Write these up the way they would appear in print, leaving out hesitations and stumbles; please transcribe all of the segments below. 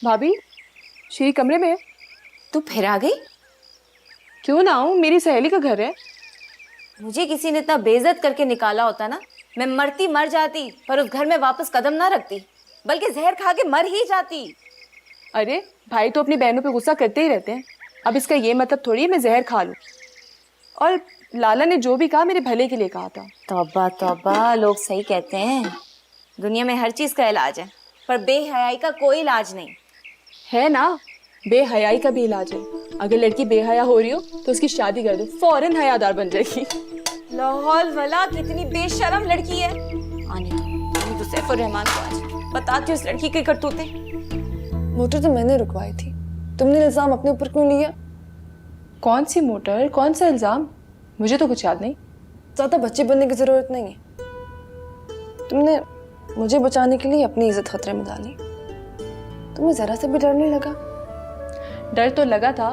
भाभी, श्री कमरे में है। तू फिर आ गई? क्यों ना आऊं, मेरी सहेली का घर है। मुझे किसी ने इतना बेइज्जत करके निकाला होता ना, मैं मरती मर जाती, पर उस घर में वापस कदम ना रखती, बल्कि जहर खा के मर ही जाती। अरे भाई तो अपनी बहनों पे गुस्सा करते ही रहते हैं। अब इसका ये मतलब थोड़ी है मैं जहर खा लूं। और लाला ने जो भी कहा मेरे भले के लिए कहा था। तौबा तौबा, लोग सही कहते हैं, दुनिया में हर चीज का इलाज है, पर बेहयाई का कोई इलाज नहीं है ना। बेहयाई का भी इलाज है। अगर लड़की बेहया हो रही हो तो उसकी शादी कर दो, फौरन हयादार बन जाएगी। लाहौल वाला, कितनी बेशरम लड़की है। आने तो सैफ और रहमान को आज बताती उस लड़की के करतूते। मोटर तो मैंने रुकवाई थी, तुमने इल्जाम अपने ऊपर क्यों लिया? कौन सी मोटर, कौन सा इल्जाम? मुझे तो कुछ याद नहीं। ज्यादा बच्चे बनने की जरूरत नहीं है। तुमने मुझे बचाने के लिए अपनी इज्जत खतरे में डाली। तुम्हें जरा से भी डर नहीं लगा? डर तो लगा था,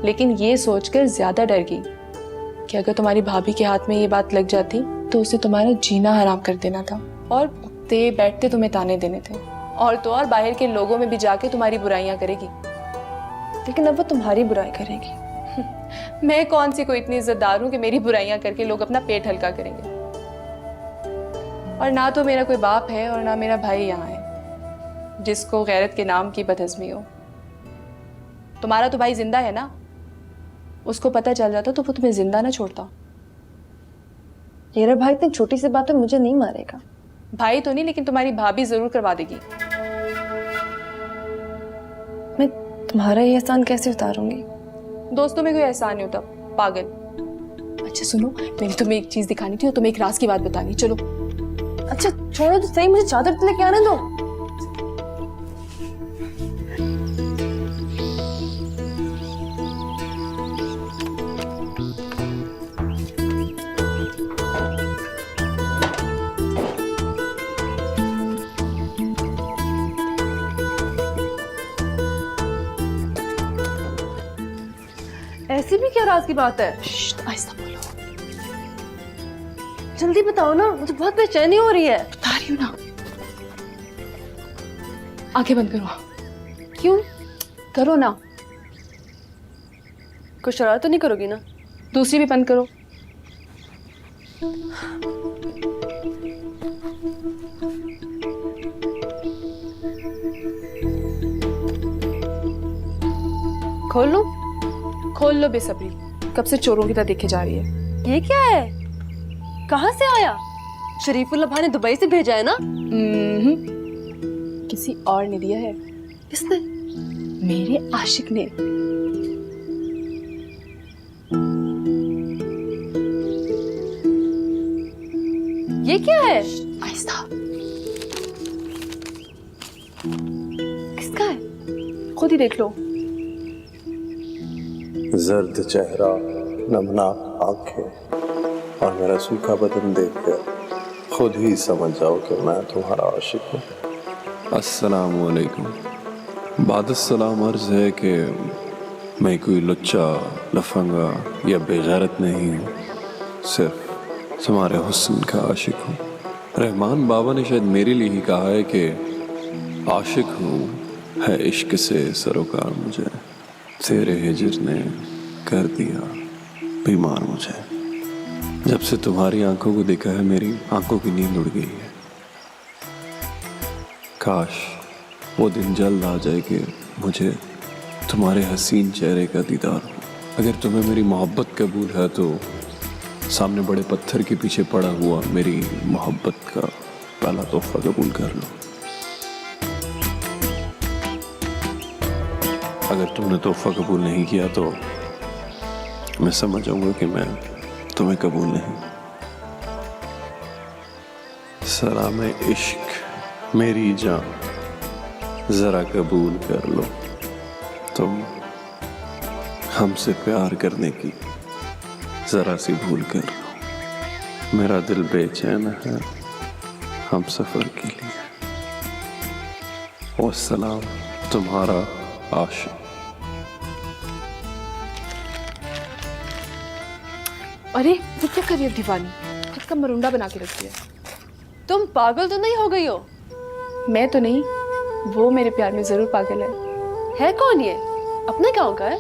लेकिन ये सोचकर ज्यादा डर गई कि अगर तुम्हारी भाभी के हाथ में ये बात लग जाती तो उसे तुम्हारा जीना हराम कर देना था और उठते बैठते तुम्हें ताने देने थे, और तो और बाहर के लोगों में भी जाके तुम्हारी बुराइयां करेगी। लेकिन अब वो तुम्हारी बुराई करेगी। मैं कौन सी कोई इतनी इज्जतदार हूं कि मेरी बुराइयां करके लोग अपना पेट हल्का करेंगे। और ना तो मेरा कोई बाप है और ना मेरा भाई यहाँ है जिसको गैरत के नाम की बदहज़मी हो। तुम्हारा तो भाई जिंदा है ना, उसको पता चल जाता तो वो तुम्हें जिंदा ना छोड़ता। मेरा भाई इतनी छोटी सी बात पे मुझे नहीं मारेगा। भाई तो नहीं, लेकिन तुम्हारी भाभी जरूर करवा देगी। मैं तुम्हारा ये एहसान कैसे उतारूंगी? दोस्तों में कोई एहसान नहीं होता, पागल। अच्छा सुनो, मैंने तुम्हें एक चीज दिखानी थी और तुम्हें एक राज की बात बतानी। चलो। अच्छा छोड़ो तो सही, मुझे चादर तो लेके आने दो। ऐसी भी क्या राज की बात है? आहिस्ता बोलो। जल्दी बताओ ना, मुझे बहुत बेचैनी हो रही है। बता रही हूँ ना। आंखें बंद करो। क्यों? करो ना। कोई शरारत तो नहीं करोगी ना? दूसरी भी बंद करो। खोल लो। खोल लो बेसब्री, कब से चोरों की तरह देखे जा रही है। ये क्या है? कहाँ से आया? शरीफुल्लाह भाई ने दुबई से भेजा है ना? किसी और ने दिया है। किसने? मेरे आशिक ने। ये क्या है? आहिस्ता। किसका है? खुद ही देख लो। जर्द चेहरा, नमनाक आंखें और मेरा सूखा बदन देखकर खुद ही समझ जाओ कि मैं तुम्हारा आशिक हूँ। अस्सलाम वालेकुम। बाद सलाम अर्ज है कि मैं कोई लुच्चा, लफंगा या बेगैरत नहीं हूँ, सिर्फ तुम्हारे हुस्न का आशिक हूँ। रहमान बाबा ने शायद मेरे लिए ही कहा है कि आशिक हूँ है इश्क से सरोकार मुझे, तेरे हिजर ने कर दिया बीमार मुझे। जब से तुम्हारी आंखों को देखा है मेरी आंखों की नींद उड़ गई है। काश वो दिन जल्द आ जाए कि मुझे तुम्हारे हसीन चेहरे का दीदार हो। अगर तुम्हें मेरी मोहब्बत कबूल है तो सामने बड़े पत्थर के पीछे पड़ा हुआ मेरी मोहब्बत का पहला तोहफा कबूल कर लो। अगर तुमने तोहफा कबूल नहीं किया तो मैं समझ जाऊंगा कि मैं तुम्हें कबूल नहीं। सलाम इश्क मेरी जान, जरा कबूल कर लो, तुम हमसे प्यार करने की जरा सी भूल कर लो। मेरा दिल बेचैन है हम सफर के लिए। ओ सलाम तुम्हारा आशिक। अरे वो क्या कर रही है दीवानी, खुद का मरुंडा बना के रखती है। तुम पागल तो नहीं हो गई हो? मैं तो नहीं, वो मेरे प्यार में ज़रूर पागल है कौन ये? अपने गांव का है?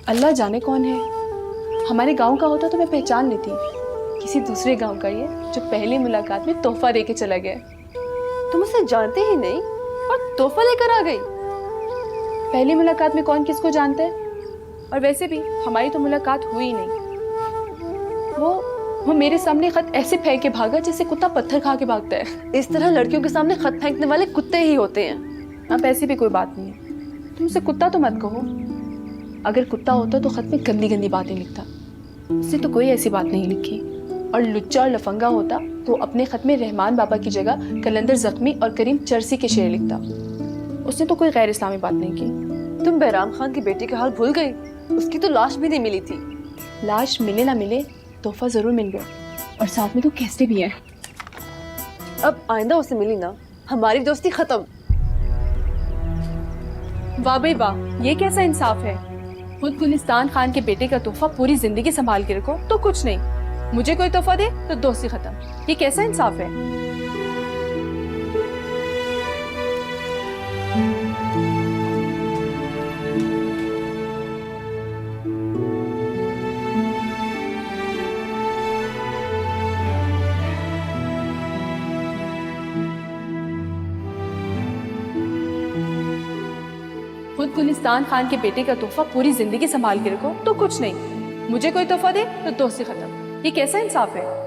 अल्लाह जाने कौन है। हमारे गांव का होता तो मैं पहचान लेती, किसी दूसरे गांव का ये जो पहली मुलाकात में तोहफा दे के चला गया। तुम उसे जानते ही नहीं और तोहफा लेकर आ गई। पहली मुलाकात में कौन किसको जानता है? और वैसे भी हमारी तो मुलाकात हुई ही नहीं। वो मेरे सामने खत ऐसे फेंक के भागा जैसे कुत्ता पत्थर खा के भागता है। इस तरह लड़कियों के सामने खत फेंकने वाले कुत्ते ही होते हैं। अब ऐसी भी कोई बात नहीं है, तुम उसे कुत्ता तो मत कहो। अगर कुत्ता होता तो खत में गंदी गंदी बातें लिखता, उसने तो कोई ऐसी बात नहीं लिखी। और लुच्चा और लफंगा होता तो अपने खत में रहमान बाबा की जगह कलंदर जख्मी और करीम चरसी के शेर लिखता। उसने तो कोई गैर इस्लामी बात नहीं की। तुम बैराम खान की बेटी का हाल भूल गई? उसकी तो लाश भी नहीं मिली थी। लाश मिले ना मिले, तोहफा जरूर मिल गया, और साथ में तो कैसे भी है। अब आइंदा उसे मिली ना, हमारी दोस्ती खत्म। वाह भाई वाह, ये कैसा इंसाफ है। खुद गुलिस्तान खान के बेटे का तोहफा पूरी जिंदगी संभाल के रखो तो कुछ नहीं, मुझे कोई तोहफा दे तो दोस्ती खत्म। ये कैसा इंसाफ है। खुद गुलिस्तान खान के बेटे का तोहफा पूरी जिंदगी संभाल के रखो तो कुछ नहीं, मुझे कोई तोहफा दे तो दोस्ती खत्म। ये कैसा इंसाफ है।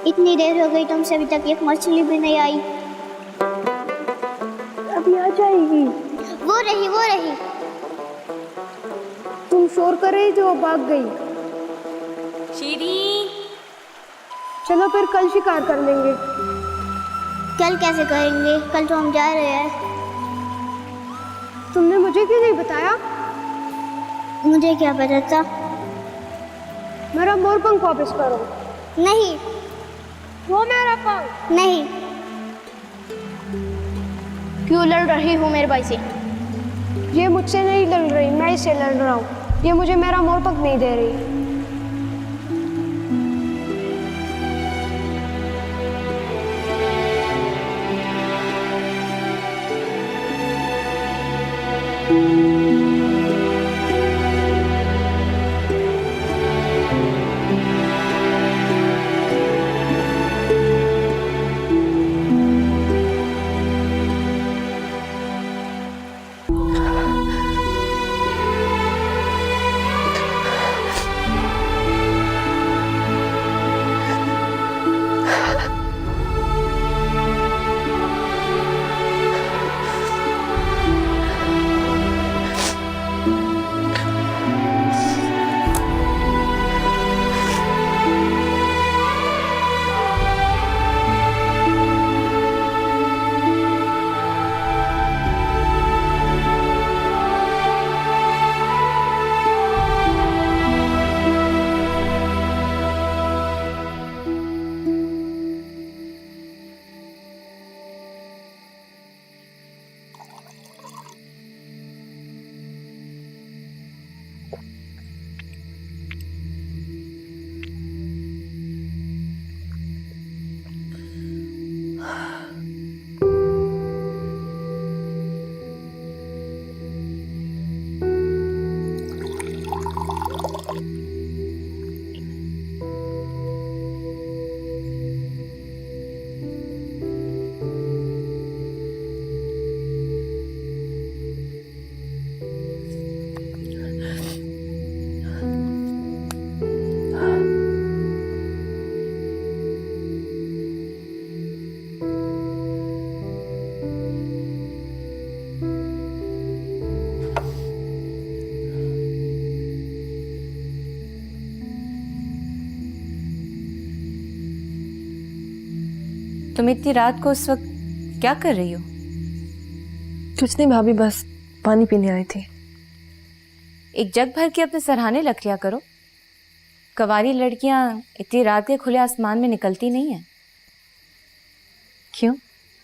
इतनी देर हो गई तुमसे अभी तक एक मछली भी नहीं आई। अभी आ जाएगी। वो रही। तुम शोर कर रही जो भाग गई। शीरी, चलो फिर कल शिकार कर लेंगे। कल कैसे करेंगे, कल तो हम जा रहे हैं। तुमने मुझे क्यों नहीं बताया? मुझे क्या पता था। मेरा मोरपंख वापस करो। नहीं वो मेरा पंख। नहीं। क्यों लड़ रही हूँ मेरे भाई से? ये मुझसे नहीं लड़ रही, मैं इससे लड़ रहा हूँ। ये मुझे मेरा मोरपंख नहीं दे रही। तुम इतनी रात को उस वक्त क्या कर रही हो? कुछ नहीं भाभी, बस पानी पीने आई थी। एक जग भर के अपने सरहाने रख लिया करो। कवारी लड़कियां इतनी रात के खुले आसमान में निकलती नहीं है। क्यों?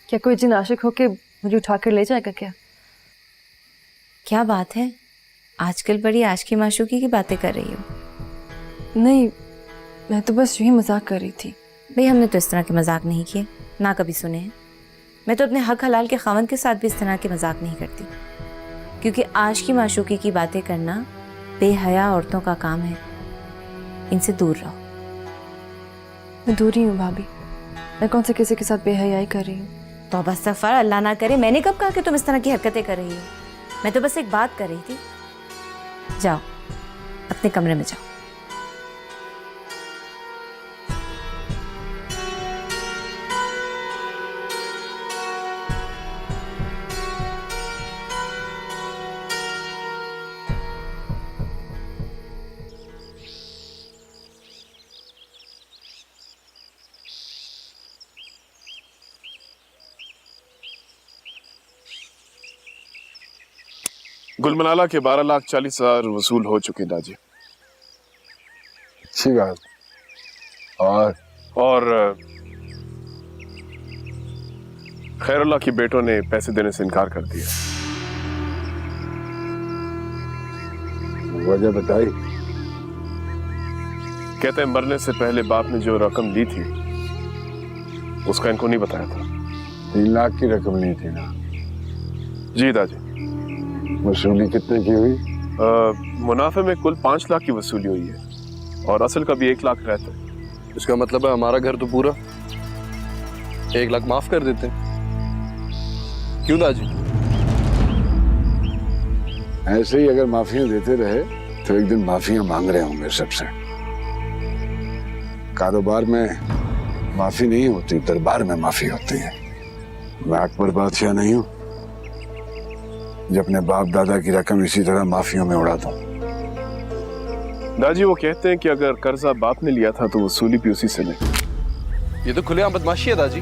क्या कोई जिन आशिक होके मुझे उठाकर ले जाएगा क्या? क्या बात है, आजकल बड़ी आशिकी माशूकी की बातें कर रही हो। नहीं, मैं तो बस यूं ही मजाक कर रही थी। भाई हमने तो इस तरह के मजाक नहीं किए, ना कभी सुने हैं। मैं तो अपने हक हलाल के खावंद के साथ भी इस तरह के मजाक नहीं करती, क्योंकि आशिकी माशूकी की बातें करना बेहया औरतों का काम है। इनसे दूर रहो। मैं दूर ही हूँ भाभी, मैं कौन से किसी के साथ बेहयाई कर रही हूँ? तो बस सफ़र, अल्लाह ना करे। मैंने कब कहा कि तुम इस तरह की हरकतें कर रही हो? मैं तो बस एक बात कर रही थी। जाओ अपने कमरे में जाओ। गुलमनाला के 12,40,000 वसूल हो चुके दाजी। अच्छी बात। और खैरुल्लाह की बेटों ने पैसे देने से इनकार कर दिया। वजह बताई? कहते हैं मरने से पहले बाप ने जो रकम ली थी उसका इनको नहीं बताया था। 3 लाख की रकम ली थी ना? जी दादी। वसूली कितने की हुई? मुनाफे में कुल 5 लाख की वसूली हुई है और असल का भी 1 लाख रहता है। इसका मतलब है हमारा घर तो पूरा 1 लाख माफ कर देते हैं। क्यों दाजी? ऐसे ही अगर माफियां देते रहे तो एक दिन माफियां मांग रहे होंगे सबसे। कारोबार में माफी नहीं होती, दरबार में माफी होती है। मैं अकबर बादशाह नहीं हूं जो अपने बाप दादा की रकम इसी तरह माफियों में उड़ा दूं। दादी वो कहते हैं कि अगर कर्जा बाप ने लिया था तो वसूली भी उसी से ले। ये तो खुलेआम बदमाशी है दादी।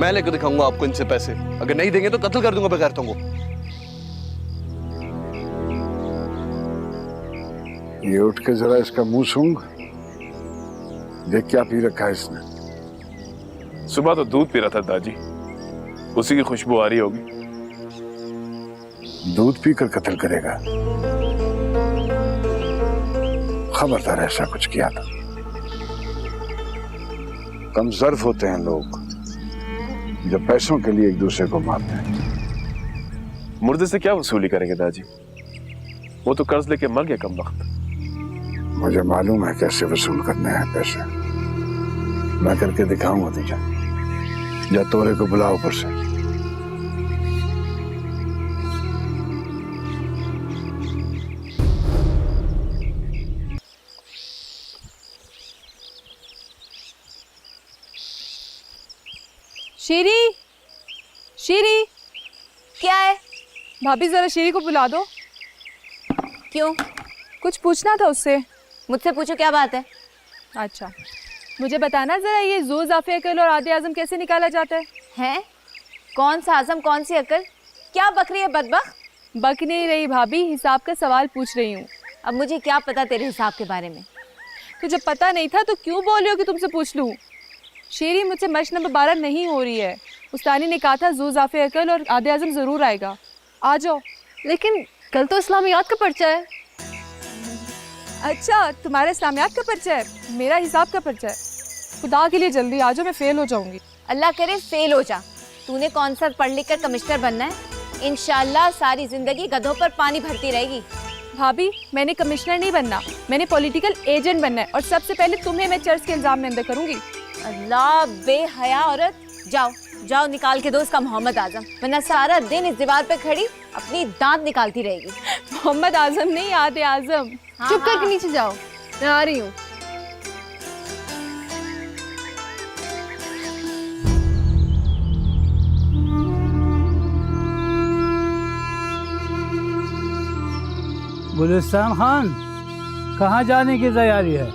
मैं लेकर दिखाऊंगा आपको इनसे पैसे, अगर नहीं देंगे तो कत्ल कर दूंगा बेगैरतों को। ये उठ के जरा इसका मुंह सूंघ देख, क्या पी रखा है इसने। सुबह तो दूध पी रहा था दादी, उसी की खुशबू आ रही होगी। दूध पीकर कत्ल करेगा? खबरदार ऐसा कुछ किया था। कम ज़र्फ होते हैं लोग जब पैसों के लिए एक दूसरे को मारते हैं। मुर्दे से क्या वसूली करेंगे दादी? वो तो कर्ज लेके मर गया कम वक्त। मुझे मालूम है कैसे वसूल करने हैं पैसे। मैं करके दिखाऊंगा तुझे। या तोरे को बुलाओ ऊपर से। शीरी, शीरी, क्या है? भाभी जरा शीरी को बुला दो। क्यों? कुछ पूछना था उससे। मुझसे पूछो, क्या बात है? अच्छा, मुझे बताना जरा, ये ज़ू ज़ाफ़े अकल और आदे आज़म कैसे निकाला जाता है? हैं? कौन सा आज़म, कौन सी अकल? क्या बक रही है बदबख्त? बक नहीं रही भाभी, हिसाब का सवाल पूछ रही हूँ। अब मुझे क्या पता तेरे हिसाब के बारे में? तुझे पता नहीं था तो क्यों बोल रही हो कि तुमसे पूछ लूँ? शीरी, मुझसे मश्क नंबर 12 नहीं हो रही है। उस्तानी ने कहा था ज़ू ज़ाफ़े अकल और आदे आज़म ज़रूर आएगा, आ जाओ। लेकिन कल तो इस्लामियात का पर्चा है। अच्छा, तुम्हारा इस्लामियात का पर्चा है, मेरा हिसाब का पर्चा है। खुदा के लिए जल्दी आ जाओ, मैं फेल हो जाऊंगी। अल्लाह करे फेल हो जा। तूने कौन सा पढ़ लिख कर कमिश्नर बनना है? इंशाल्लाह सारी जिंदगी गधों पर पानी भरती रहेगी। भाभी, मैंने कमिश्नर नहीं बनना, मैंने पॉलिटिकल एजेंट बनना है और सबसे पहले तुम्हें मैं चर्च के इल्जाम में अंदर करूंगी। अल्लाह, बेहया औरत। जाओ जाओ, निकाल के दो उसका मोहम्मद आजम, वरना सारा दिन इस दीवार पे खड़ी अपनी दांत निकालती रहेगी। मोहम्मद आजम नहीं, आदे आजम। चुप करके नीचे जाओ, मैं आ रही हूँ। गुलिस्तान खान, कहाँ जाने की तैयारी है?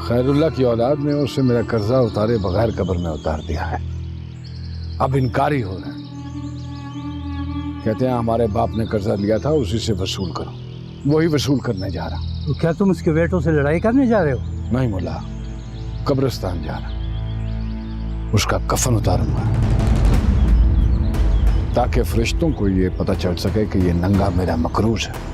खैरुल्लाह की औलाद ने उससे मेरा कर्जा उतारे बगैर कब्र में उतार दिया है। अब इनकारी हो रहा है। कहते हैं हमारे बाप ने कर्जा लिया था, उसी से वसूल करो। वही वसूल करने जा रहा। तो क्या तुम उसके बेटों से लड़ाई करने जा रहे हो? नहीं मुल्ला, कब्रिस्तान जा रहा, उसका कफन उतारूंगा ताकि फरिश्तों को ये पता चल सके कि ये नंगा मेरा मकरूज है।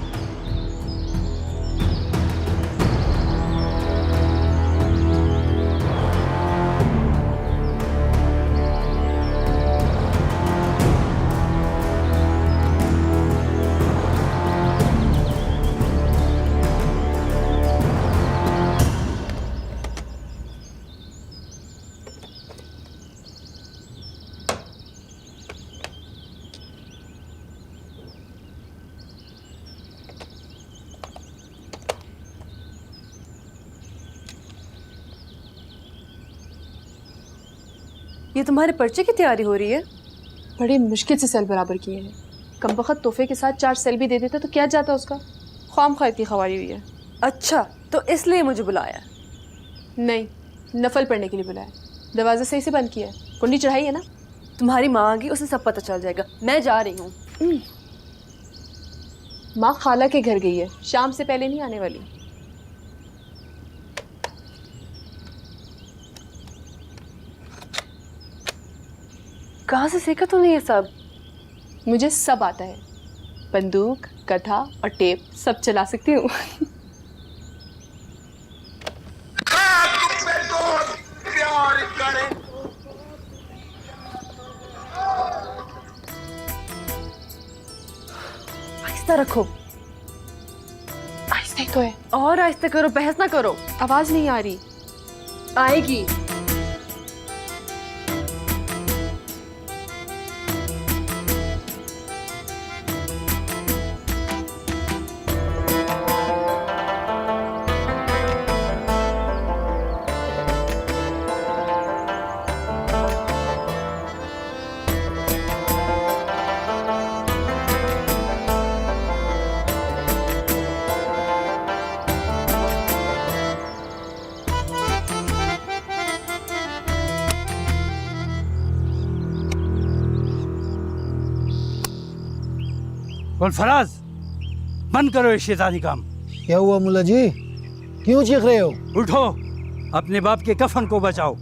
ये तुम्हारे पर्चे की तैयारी हो रही है? बड़ी मुश्किल से सेल बराबर किए हैं। कम वक्त तोहफे के साथ 4 सेल भी दे देता तो क्या जाता उसका। ख्वामख्वाह इतनी खवारी हुई है। अच्छा, तो इसलिए मुझे बुलाया? नहीं, नफल पढ़ने के लिए बुलाया। दरवाज़ा सही से बंद किया है, कुंडी चढ़ाई है ना? तुम्हारी माँ आ गई, उसे सब पता चल जाएगा। मैं जा रही हूँ। माँ खाला के घर गई है, शाम से पहले नहीं आने वाली। कहाँ से सीखा तूने ये सब? मुझे सब आता है, बंदूक, गधा और टेप सब चला सकती हूँ। आहिस्ता रखो। आहिस्ते ही तो है। और आहिस्ता करो, बहस ना करो। आवाज नहीं आ रही। आएगी। गुलफराज, बंद करो ये शैतानी काम। क्या हुआ मुल्ला जी, क्यों चीख रहे हो? उठो, अपने बाप के कफन को बचाओ,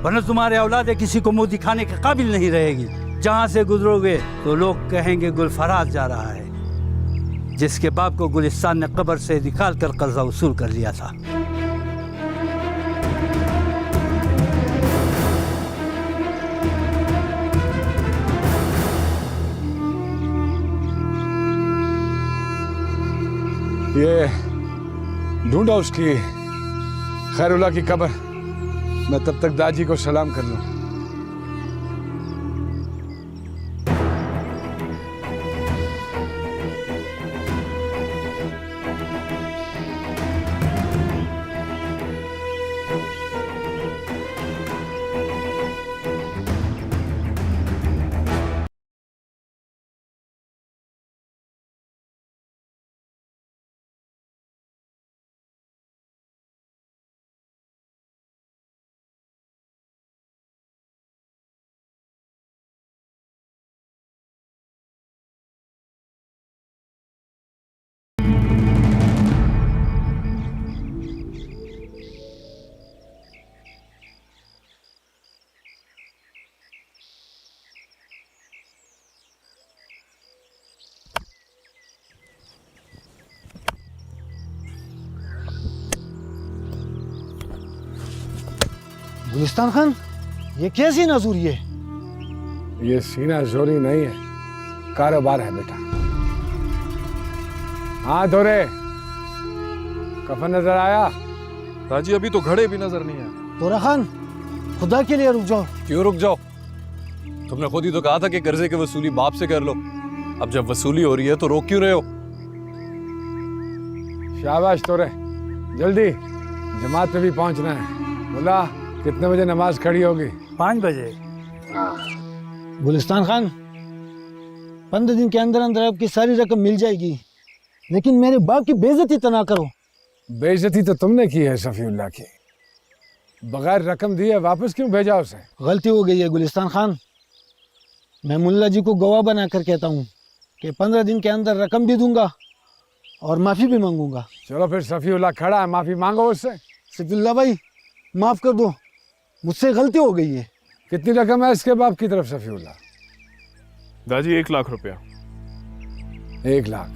वरना तुम्हारे औलादे किसी को मुंह दिखाने के काबिल नहीं रहेगी। जहां से गुजरोगे तो लोग कहेंगे गुलफराज जा रहा है, जिसके बाप को गुलिस्तान ने कब्र से निकाल कर कर्जा वसूल कर लिया था। ये ढूंढा उसकी खैरुल्लाह की कब्र। मैं तब तक दादी को सलाम कर लूं। गुलिस्तान खान, ये कैसी नजूरी है? ये सीना जोरी नहीं है, कारोबार है बेटा। हाँ धोरे, कफन नजर आया? ताजी अभी तो घड़े भी नजर नहीं आए। तोरा खान, खुदा के लिए रुक जाओ। क्यों रुक जाओ? तुमने खुद ही तो कहा था कि कर्जे की वसूली बाप से कर लो। अब जब वसूली हो रही है तो रोक क्यों रहे हो? शाबाश तोरे, जल्दी जमात पे भी पहुंचना है। बोला कितने बजे नमाज खड़ी होगी? 5 बजे। गुलिस्तान खान, 15 दिन के अंदर अंदर आपकी सारी रकम मिल जाएगी, लेकिन मेरे बाप की बेइज्जती तो ना करो। बेइज्जती तो तुमने की है सफीउल्लाह की, बगैर रकम दिए वापस क्यों भेजा उसे? गलती हो गई है गुलिस्तान खान, मैं मुल्ला जी को गवाह बना कर कहता हूँ कि 15 दिन के अंदर रकम भी दूंगा और माफ़ी भी मांगूंगा। चलो फिर सफीउल्लाह खड़ा है, माफी मांगो उससे। सफीउल्लाह भाई माफ़ कर दो, मुझसे गलती हो गई है। कितनी रकम है इसके बाप की तरफ सफीउल्लाह? दादी 1 लाख रुपया। 1 लाख।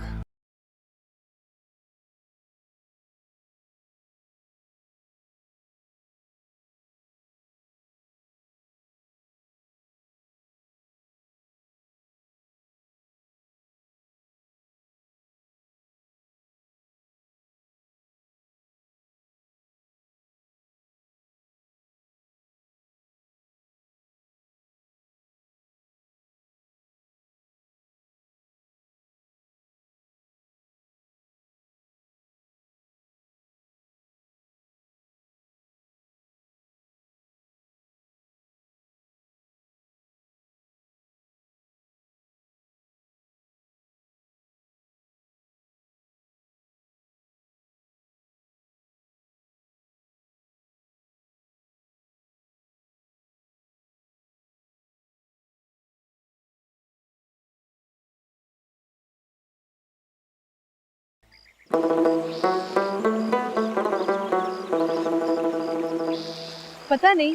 पता नहीं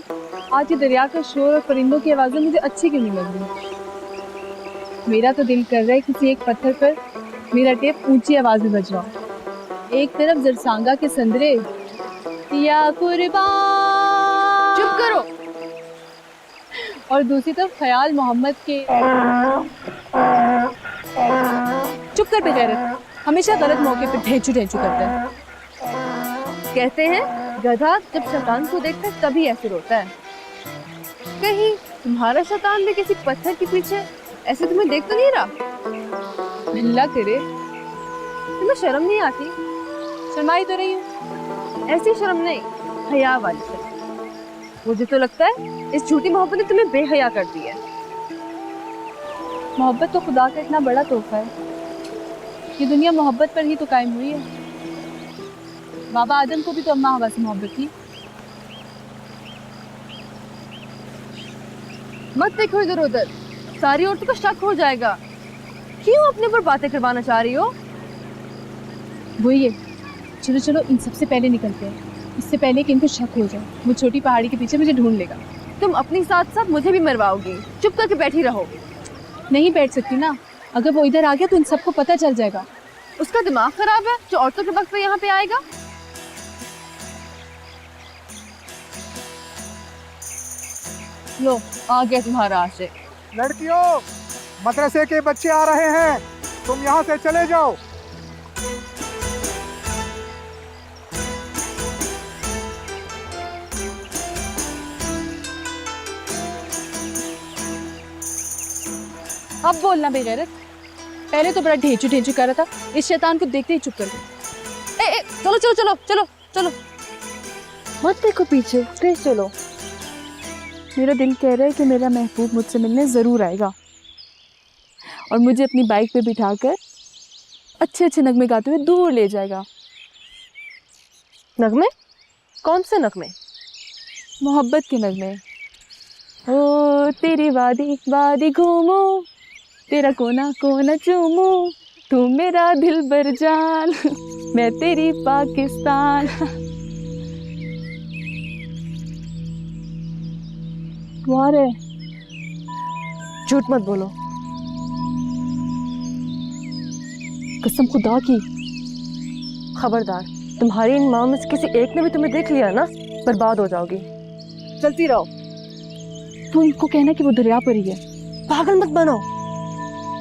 आज ये दरिया का शोर और परिंदों की आवाज़ें मुझे अच्छी क्यों नहीं लग रही। मेरा तो दिल कर रहा है किसी एक पत्थर पर मेरा टेप ऊंची आवाज में बज रहा हो। एक तरफ जरसांगा के संदरे या कुर्बान, चुप करो, और दूसरी तरफ ख्याल मोहम्मद के। चुप कर बेगैरत, हमेशा गलत मौके पर ढेंचू ढेंचू करता है। कहते हैं गधा जब शैतान को देखता है तभी ऐसे रोता है। कहीं तुम्हारा शैतान भी किसी पत्थर के पीछे ऐसे तुम्हें देख तो नहीं रहा? अल्लाह करे तुम्हें शर्म नहीं आती? शर्माई तो रही हूँ। ऐसी शर्म नहीं, हया वाली शर्म। मुझे तो लगता है इस झूठी मोहब्बत ने तुम्हें बेहया कर दी है। मोहब्बत तो खुदा का इतना बड़ा तोहफा है। ये दुनिया मोहब्बत पर ही तो कायम हुई है। बाबा आदम को भी तो अम्मा हवा से मोहब्बत थी। मत देखो इधर उधर, सारी औरतों का शक हो जाएगा। क्यों अपने पर बातें करवाना चाह रही हो? वही है, चलो चलो इन सबसे पहले निकलते हैं, इससे पहले कि इनको शक हो जाए। वो छोटी पहाड़ी के पीछे मुझे ढूंढ लेगा। तुम अपनी साथ साथ मुझे भी मरवाओगी। चुप करके बैठी रहो। नहीं बैठ सकती ना, अगर वो इधर आ गया तो इन सबको पता चल जाएगा। उसका दिमाग खराब है जो औरतों के वक्त पे यहाँ पे आएगा। लो आ गया तुम्हारा आशिक। लड़कियों, मदरसे के बच्चे आ रहे हैं, तुम यहाँ से चले जाओ। अब बोलना बेगैरत, पहले तो बड़ा ढेंचू ढेंचू कर रहा था, इस शैतान को देखते ही चुप कर गया। चलो चलो चलो चलो चलो, मत देखो पीछे, तेज चलो। मेरा दिल कह रहा है कि मेरा महबूब मुझसे मिलने ज़रूर आएगा और मुझे अपनी बाइक पे बिठाकर अच्छे अच्छे नगमे गाते हुए दूर ले जाएगा। नगमे? कौन से नगमे? मोहब्बत के नगमे। ओ तेरी वादी वादी घूमो, तेरा कोना कोना चूमो, तू मेरा दिल बर जान, मैं तेरी पाकिस्तान। वाह है, झूठ मत बोलो। कसम खुदा की। खबरदार, तुम्हारी इन माँ में से किसी एक ने भी तुम्हें देख लिया ना, बर्बाद हो जाओगी। चलती रहो। तू इनको कहना कि वो दरिया पर ही है। पागल मत बनो,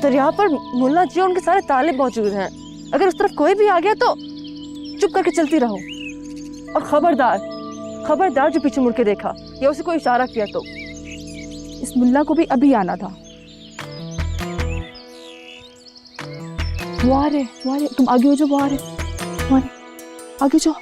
दरिया पर मुल्ला जी और उनके सारे ताले मौजूद हैं। अगर उस तरफ कोई भी आ गया तो चुप करके चलती रहो। और खबरदार, खबरदार जो पीछे मुड़ के देखा या उसे कोई इशारा किया तो। इस मुल्ला को भी अभी आना था। वो आ रहे, तुम आगे हो जाओ। वो आ रहे, आगे जाओ।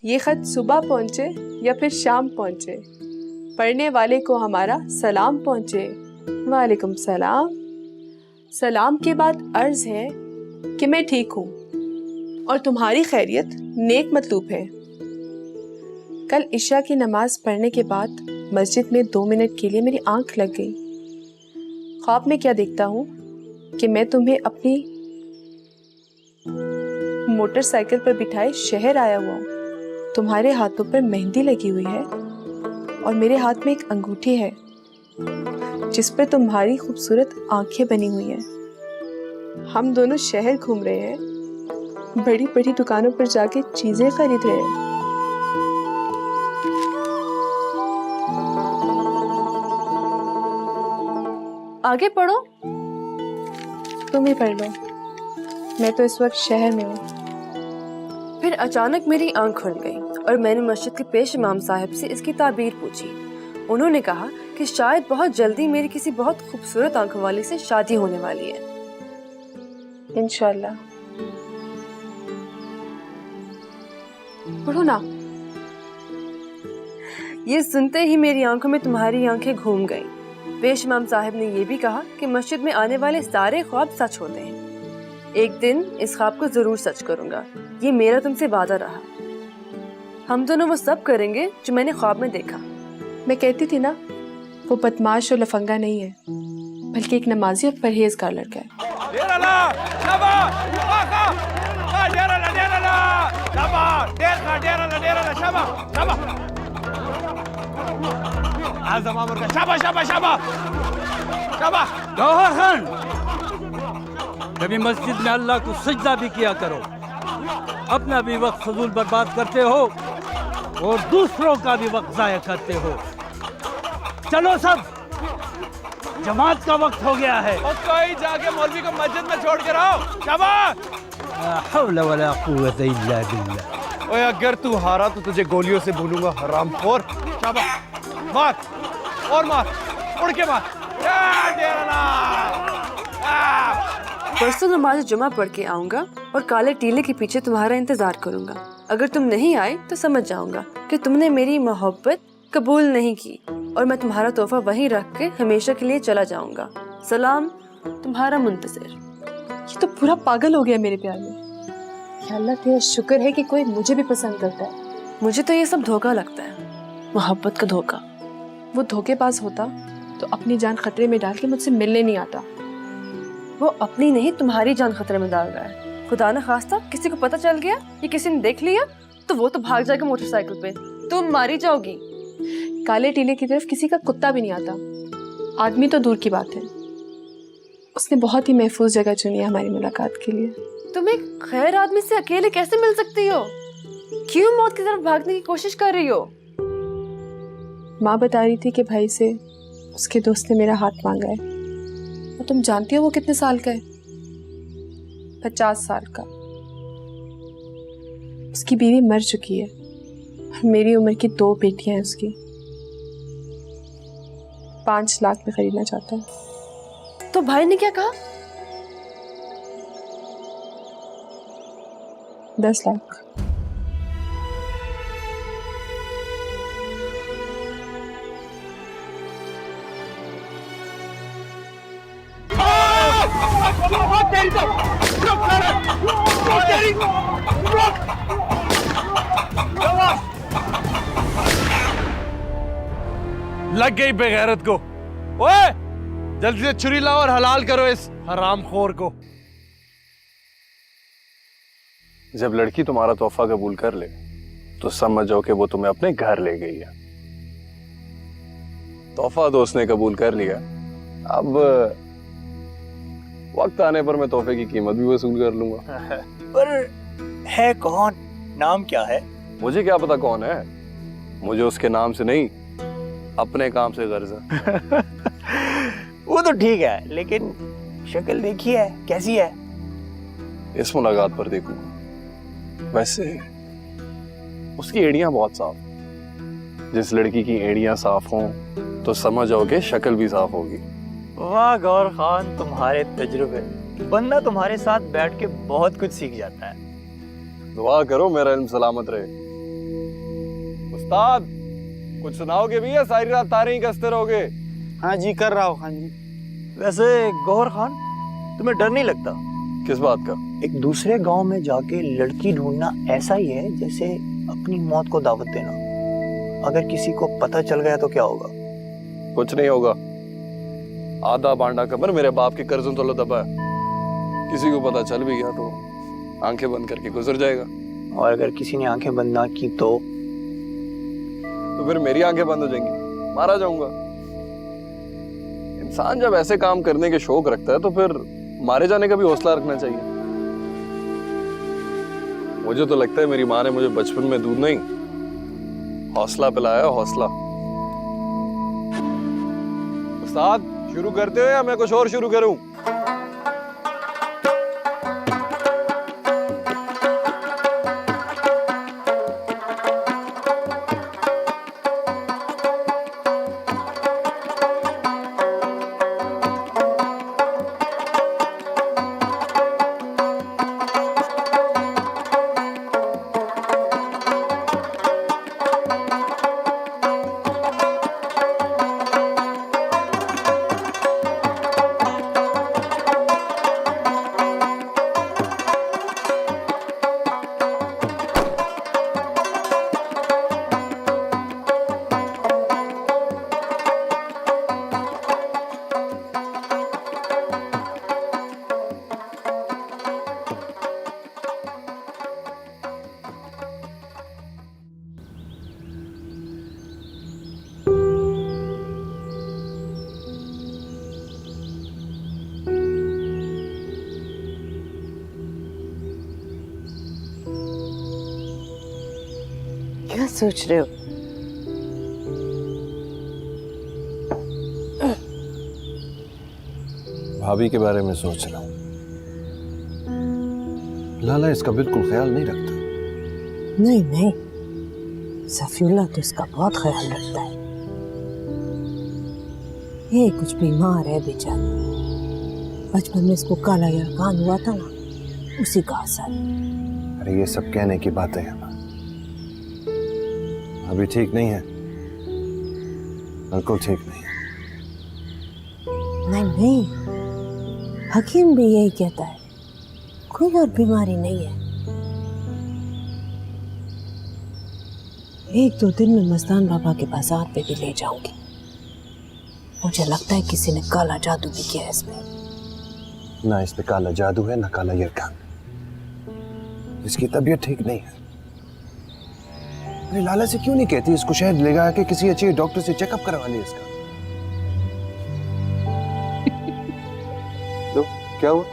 ये खत सुबह पहुंचे या फिर शाम पहुंचे, पढ़ने वाले को हमारा सलाम पहुंचे। वालेकुम सलाम। सलाम के बाद अर्ज है कि मैं ठीक हूँ और तुम्हारी खैरियत नेक मतलूब है। कल इशा की नमाज पढ़ने के बाद मस्जिद में 2 मिनट के लिए मेरी आंख लग गई। ख्वाब में क्या देखता हूँ कि मैं तुम्हें अपनी मोटरसाइकिल पर बिठाए शहर आया हुआ हूँ। तुम्हारे हाथों पर मेहंदी लगी हुई है और मेरे हाथ में एक अंगूठी है जिस पर तुम्हारी खूबसूरत आंखें बनी हुई हैं। हम दोनों शहर घूम रहे हैं, बड़ी बड़ी दुकानों पर जाके चीजें खरीद रहे हैं। आगे पढ़ो। तुम ही पढ़ लो, मैं तो इस वक्त शहर में हूँ। फिर अचानक मेरी आंख खुल गई और मैंने मस्जिद के पेश इमाम साहब से इसकी ताबीर पूछी। उन्होंने कहा कि शायद बहुत जल्दी मेरी किसी बहुत खूबसूरत आंखों वाली से शादी होने वाली है। इंशाल्लाह। पढ़ो ना। ये सुनते ही मेरी आंखों में तुम्हारी आंखें घूम गईं। पेश इमाम साहब ने यह भी कहा कि मस्जिद में आने वाले सारे ख्वाब सच होते हैं। एक दिन इस ख्वाब को जरूर सच करूंगा, ये मेरा तुमसे वादा रहा। हम दोनों वो सब करेंगे जो मैंने ख्वाब में देखा। मैं कहती थी ना, वो बदमाश और लफंगा नहीं है, बल्कि एक नमाजी और परहेजगार लड़का है। गौहर खान, कभी मस्जिद में अल्लाह को सजदा भी किया करो। अपना भी वक्त फजूल बर्बाद करते हो और दूसरों का भी वक्त जाया करते हो। चलो सब, जमात का वक्त हो गया है। और कोई जाके मौलवी को मस्जिद में छोड़ के रहो। शाबाश। ला हौला वला कुव्वता इल्ला बिल्लाह। ओए अगर तू हारा तो तुझे गोलियों से भूलूंगा, हरामखोर। शाबाश, मार और मार, उड़ के मार। परसों नमाज जुमा पढ़ के आऊंगा और काले टीले के पीछे तुम्हारा इंतजार करूंगा। अगर तुम नहीं आए तो समझ जाऊंगा कि तुमने मेरी मोहब्बत कबूल नहीं की और मैं तुम्हारा तोहफा वहीं रख के हमेशा के लिए चला जाऊंगा। सलाम, तुम्हारा मुंतसिर। ये तो पूरा पागल हो गया मेरे प्यार में। या अल्लाह तेरा शुक्र है कि कोई मुझे भी पसंद करता है। मुझे तो ये सब धोखा लगता है, मोहब्बत का धोखा। वो धोखेबाज होता तो अपनी जान खतरे में डाल के मुझसे मिलने नहीं आता। वो अपनी नहीं तुम्हारी जान खतरे में डाल रहा है। खुदा न खास्ता किसी को पता चल गया या किसी ने देख लिया तो वो तो भाग जाएगा मोटरसाइकिल पे, तुम मारी जाओगी। काले टीले की तरफ किसी का कुत्ता भी नहीं आता। आदमी तो दूर की बात है, उसने बहुत ही महफूज जगह चुनी है हमारी मुलाकात के लिए। तुम एक खैर आदमी से अकेले कैसे मिल सकती हो? क्यों मौत की तरफ भागने की कोशिश कर रही हो? माँ बता रही थी कि भाई से उसके दोस्त ने मेरा हाथ मांगा है। और तुम जानती हो वो कितने साल का है? 50 साल का। उसकी बीवी मर चुकी है और मेरी उम्र की 2 बेटियां हैं उसकी। 5 लाख में खरीदना चाहता है। तो भाई ने क्या कहा? 10 लाख। लग गई बेगैरत को। ओए, जल्दी से छुरी लाओ और हलाल करो इस हरामखोर को। जब लड़की तुम्हारा तोहफा कबूल कर ले तो समझ जाओ कि वो तुम्हें अपने घर ले गई है। तोहफा तो उसने कबूल कर लिया, अब वक्त आने पर मैं तोहफे की कीमत भी वसूल कर लूंगा। पर है कौन? नाम क्या है? मुझे क्या पता कौन है, मुझे उसके नाम से नहीं अपने काम से गर्ज है। वो तो ठीक है, लेकिन शक्ल देखी है, कैसी है? इस मुलाकात पर देखूंगा। वैसे उसकी एड़ियां बहुत साफ, जिस लड़की की एड़ियां साफ हों तो समझ आओ कि शक्ल भी साफ होगी। वाह गौर खान, तुम्हारे तजुर्बे। बंदा तुम्हारे साथ बैठ के बहुत कुछ सीख जाता है। दुआ करो मेरा इल्म सलामत रहे। उस्ताद, कुछ सुनाओगे भी या सारी रात तारे ही कसते रहोगे? हाँ जी, कर रहा हूँ खान जी। वैसे गौर खान, तुम्हें डर नहीं लगता? किस बात का? एक दूसरे गांव में जाके लड़की ढूंढना ऐसा ही है जैसे अपनी मौत को दावत देना। अगर किसी को पता चल गया तो क्या होगा? कुछ नहीं होगा। आधा बांडा कमर मेरे बाप के कर्जों तले दबा है। किसी को पता चल भी गया तो आंखें बंद करके गुजर जाएगा। और अगर किसी ने आंखें बंद ना की तो फिर मेरी आंखें बंद हो जाएंगी, मारा जाऊंगा। इंसान जब ऐसे काम करने के शौक रखता है तो फिर मारे जाने का भी हौसला रखना चाहिए। मुझे तो लगता है मेरी माँ ने मुझे बचपन में दूध नहीं, हौसला पिलाया, हौसला। उस्ताद शुरू करते हो या मैं कुछ और शुरू करूं? क्या सोच रहे हो? भाभी के बारे में सोच रहा हूँ। लाला इसका बिल्कुल ख्याल नहीं रखता। नहीं नहीं, सफीउल्लाह तो इसका बहुत ख्याल रखता है। ये कुछ बीमार है बेचारा। बचपन में इसको काला यरकान हुआ था ना, उसी का असर। अरे ये सब कहने की बातें हैं, अभी ठीक नहीं है, बिल्कुल ठीक नहीं है। नहीं नहीं, हकीम भी यही कहता है, कोई और बीमारी नहीं है। एक दो दिन में मस्तान बाबा के बाजार पे भी ले जाऊंगी। मुझे लगता है किसी ने काला जादू भी किया है इसमें। ना इस पे काला जादू है, ना काला यरकान। इसकी तबीयत ठीक नहीं है। अरे लाला से क्यों नहीं कहती इसको शहर ले जा के किसी अच्छे डॉक्टर से चेकअप करवा ले इसका। तो क्या हुआ?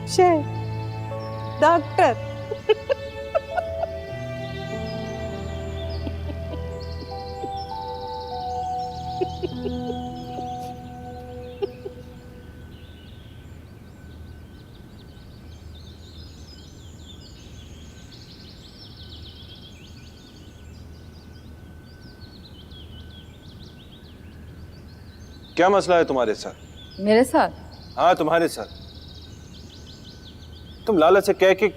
शहर डॉक्टर। क्या मसला है तुम्हारे साथ? मेरे साथ? हाँ तुम्हारे साथ। तुम लाला से कह के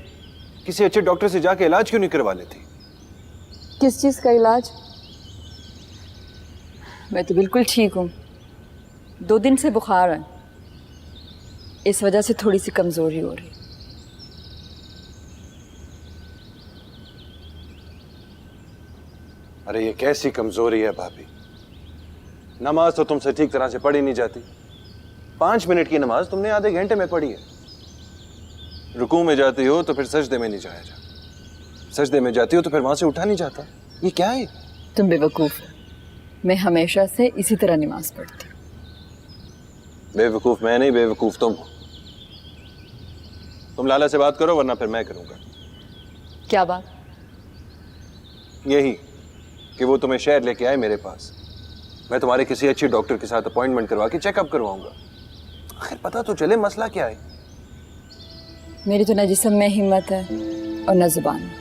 किसी अच्छे डॉक्टर से जाके इलाज क्यों नहीं करवा लेती? किस चीज़ का इलाज? मैं तो बिल्कुल ठीक हूँ। 2 दिन से बुखार है, इस वजह से थोड़ी सी कमजोरी हो रही। अरे ये कैसी कमजोरी है भाभी? नमाज तो तुमसे ठीक तरह से पढ़ी नहीं जाती। 5 मिनट की नमाज तुमने आधे घंटे में पढ़ी है। रुकू में जाती हो तो फिर सजदे में नहीं जाया जाता, सजदे में जाती हो तो फिर वहां से उठा नहीं जाता। ये क्या है? तुम बेवकूफ हो। मैं हमेशा से इसी तरह नमाज पढ़ती हूँ। बेवकूफ मैं नहीं, बेवकूफ तुम हो। तुम लाला से बात करो वरना फिर मैं करूंगा। क्या बात? यही कि वो तुम्हें शहर लेके आए मेरे पास। मैं तुम्हारे किसी अच्छे डॉक्टर के साथ अपॉइंटमेंट करवा के चेकअप करवाऊंगा। आखिर पता तो चले मसला क्या है। मेरी तो न जिस्म में हिम्मत है और न जुबान में।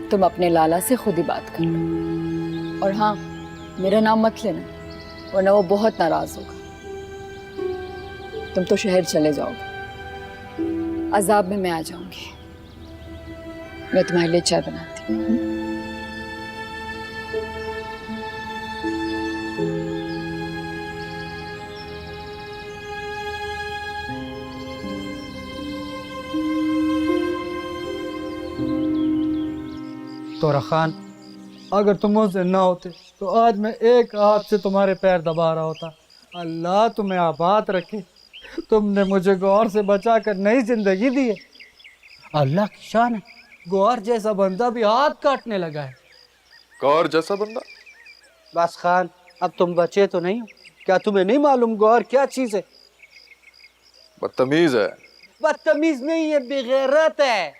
तुम अपने लाला से खुद ही बात कर लो। और हाँ, मेरा नाम मत लेना वरना वो बहुत नाराज होगा। तुम तो शहर चले जाओगे, अजाब में मैं आ जाऊंगी। मैं तुम्हारे लिए चाय बनाती हूँ। तोरा खान, अगर तुम मुझसे ना होते तो आज मैं एक हाथ से तुम्हारे पैर दबा रहा होता। अल्लाह तुम्हें आबाद रखे, तुमने मुझे गौर से बचाकर नई जिंदगी दी है। अल्लाह की शान है, गौर जैसा बंदा भी हाथ काटने लगा है। गौर जैसा बंदा? बस खान, अब तुम बचे तो नहीं हो? क्या तुम्हें नहीं मालूम गौर क्या चीज है? बदतमीज है। बदतमीज नहीं है, बेगैरत है।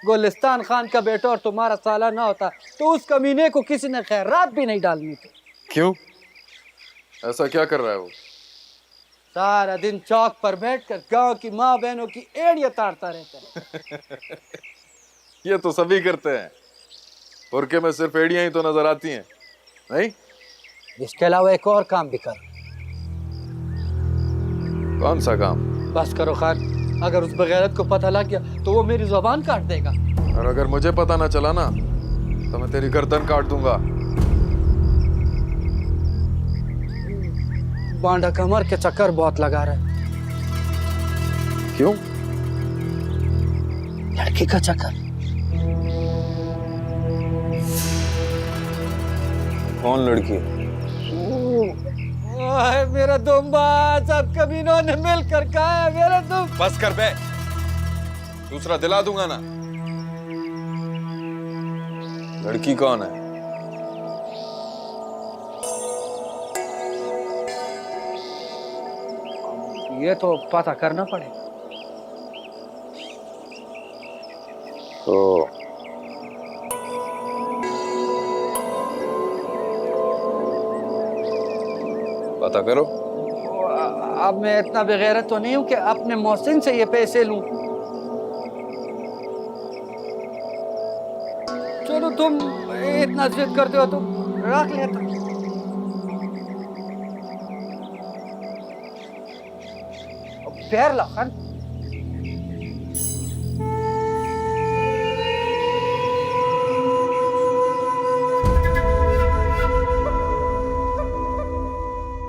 गुलिस्तान खान का बेटा और तुम्हारा साला ना होता तो उस कमीने को किसी ने खैरात भी नहीं डालनी थी। क्यों? ऐसा क्या कर रहा है वो? सारा दिन चौक पर बैठकर गांव की माँ बहनों की एड़ियां ताड़ता रहता है। ये तो सभी करते हैं, बुरके में सिर्फ एड़ियां ही तो नजर आती हैं, नहीं? इसके अलावा एक और काम भी कर। कौन सा काम? बस करो खान, अगर उस बगैरत को पता लग गया तो वो मेरी जुबान काट देगा। और अगर मुझे पता ना चला ना तो मैं तेरी गर्दन काट दूंगा। बांडा कमर के चक्कर बहुत लगा रहा है। क्यों? लड़की का चक्कर। कौन लड़की? ओए मेरा दुम्बा, सब कमीनों ने मिलकर कहा है मेरा दुम। बस कर बे, दूसरा दिला दूंगा ना। लड़की कौन है? ये तो पता करना पड़ेगा। तो पता करो। अब मैं इतना बेगैरत तो नहीं हूं कि अपने मोहसिन से ये पैसे लूं। चलो तुम इतना जिद करते हो तो रख लेता। पैर ला खान।